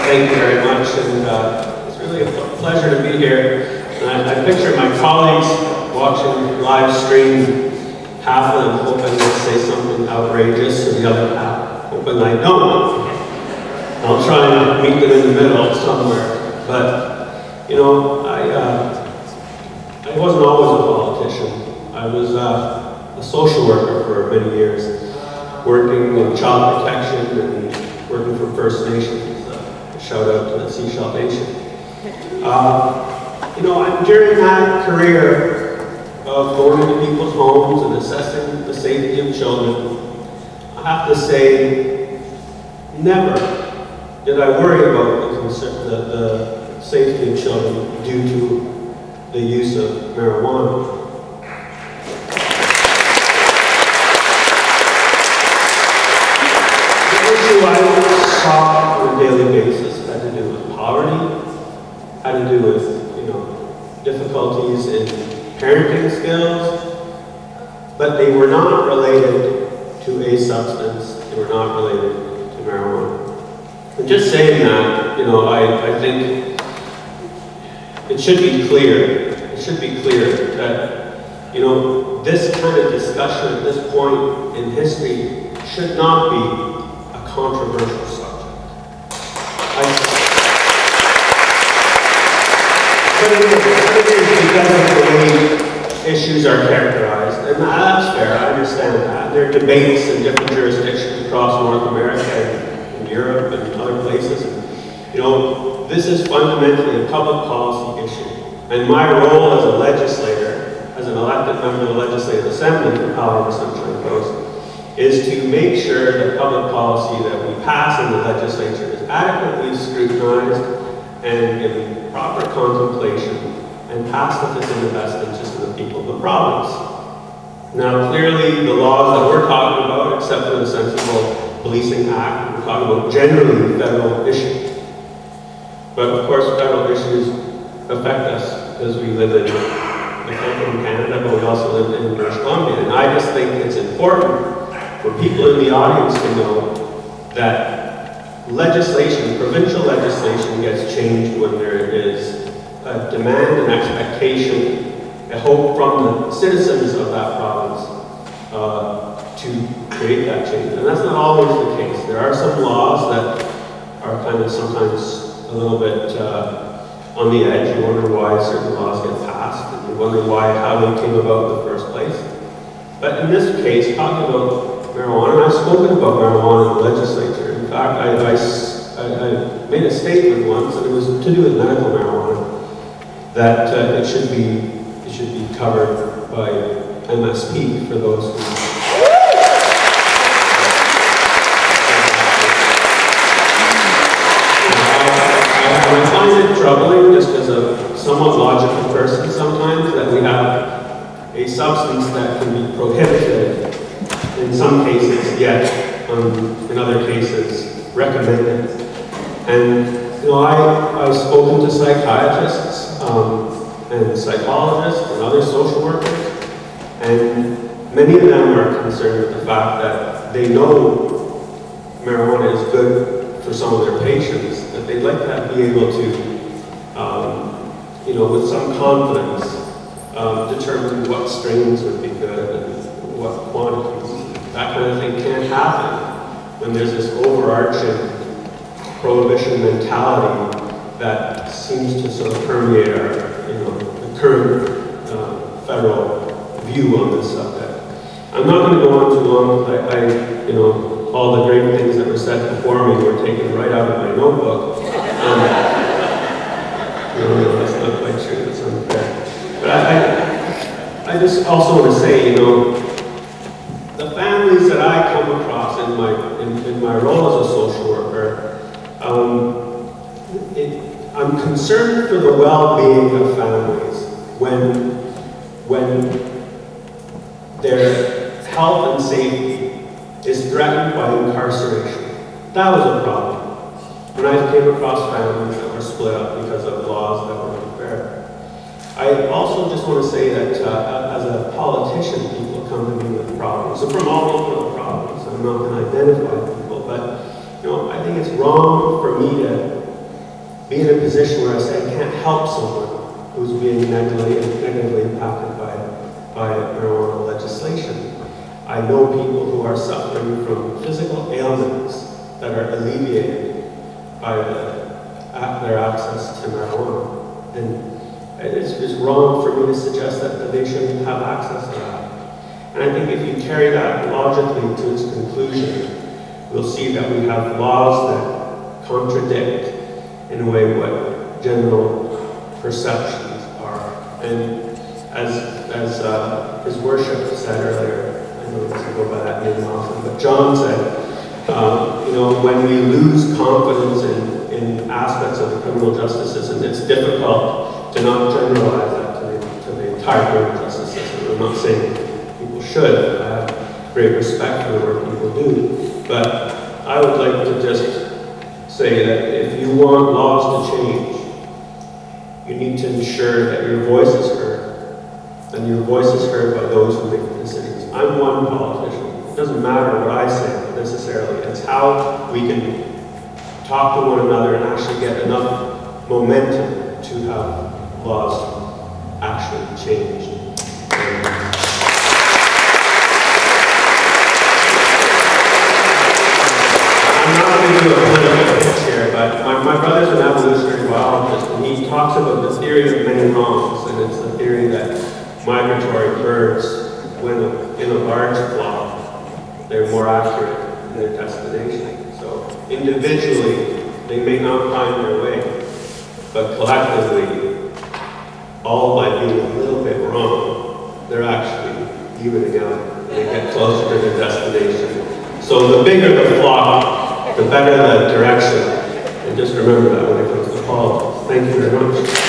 Thank you very much, and it's really a pleasure to be here. And I picture my colleagues watching live stream, half of them hoping to say something outrageous, and the other half hoping I don't. I'll try and meet them in the middle somewhere. But, you know, I wasn't always a politician. I was a social worker for many years, working in child protection and working for First Nations. Shout out to the Seashell Nation. You know, during that career of going into people's homes and assessing the safety of children, I have to say, never did I worry about the safety of children due to the use of marijuana. The issue I saw on a daily basis had to do with poverty, had to do with, you know, difficulties in parenting skills, but they were not related to a substance, they were not related to marijuana. And just saying that, you know, I think it should be clear, that, you know, this kind of discussion at this point in history should not be a controversial subject. But it is because of the way issues are characterized, and that's fair, I understand that. There are debates in different jurisdictions across North America and Europe and other places. You know, this is fundamentally a public policy issue. And my role as a legislator, as an elected member of the Legislative Assembly for Powell River Sunshine Coast, is to make sure that public policy that we pass in the legislature is adequately scrutinized and given proper contemplation and passed if it's in the best interest of the people of the province. Now, clearly, the laws that we're talking about, except for the Sensible Policing Act, we're talking about generally federal issues. But of course, federal issues affect us because we live in Canada, but we also live in British Columbia. And I just think it's important for people in the audience to know that legislation, provincial legislation, gets changed when there is a demand and expectation, a hope from the citizens of that province to create that change. And that's not always the case. There are some laws that are kind of sometimes a little bit on the edge. You wonder why certain laws get passed, and you wonder how they came about in the first place. But in this case, talking about marijuana, and I've spoken about marijuana in the legislature. In fact, I made a statement once, and it was to do with medical marijuana, that it should be covered by MSP for those who. I find it troubling, just as a somewhat logical person sometimes, that we have a substance that can be prohibited in some cases, yet in other cases recommended. And you know, I've spoken to psychiatrists and psychologists and other social workers, and many of them are concerned with the fact that they know marijuana is good for some of their patients, that they'd like to be able to, you know, with some confidence, determine what strains would be good and what quantities. That kind of thing can't happen when there's this overarching prohibition mentality that seems to sort of permeate our, you know, the current federal view on this subject. I'm not going to go on too long. You know, all the great things that were said before me were taken right out of my notebook. No, that's not quite true. That's unfair. But I just also want to say, you know, the families that I come across in my role as a social worker, I'm concerned for the well-being of families when their health and safety is threatened by incarceration. That was a problem. When I came across families that were split up because of laws that were unfair. I also just want to say that as a politician, people come to me with problems. So from all over the province, I'm not going to identify people, but you know, I think it's wrong for me to be in a position where I say I can't help someone who's being negatively impacted by marijuana legislation. I know people who are suffering from physical ailments that are alleviated by their access to marijuana. And it's wrong for me to suggest that they shouldn't have access to that. And I think if you carry that logically to its conclusion, we'll see that we have laws that contradict, in a way, what general perceptions are. And as His Worship said earlier, I don't know if I go by that name often, but John said, you know, when we lose confidence in aspects of the criminal justice system, it's difficult to not generalize that to the entire criminal justice system. I'm not saying people should. I have great respect for the work people do. But I would like to just say that if you want laws to change, you need to ensure that your voice is heard, and your voice is heard by those who make the decisions. I'm one politician. It doesn't matter what I say necessarily. It's how we can talk to one another and actually get enough momentum to have laws actually changed. I'm not going to do a political pitch here, but my brother's an evolutionary biologist, and he talks about the theory of many wrongs, and it's the theory that migratory birds, when in a large flock, they're more accurate in their destination. So individually, they may not find their way, but collectively, all by being a little bit wrong, they're actually evening out, and they get closer to their destination. So the bigger the flock, the better the direction. And just remember that when it comes to politics. Thank you very much.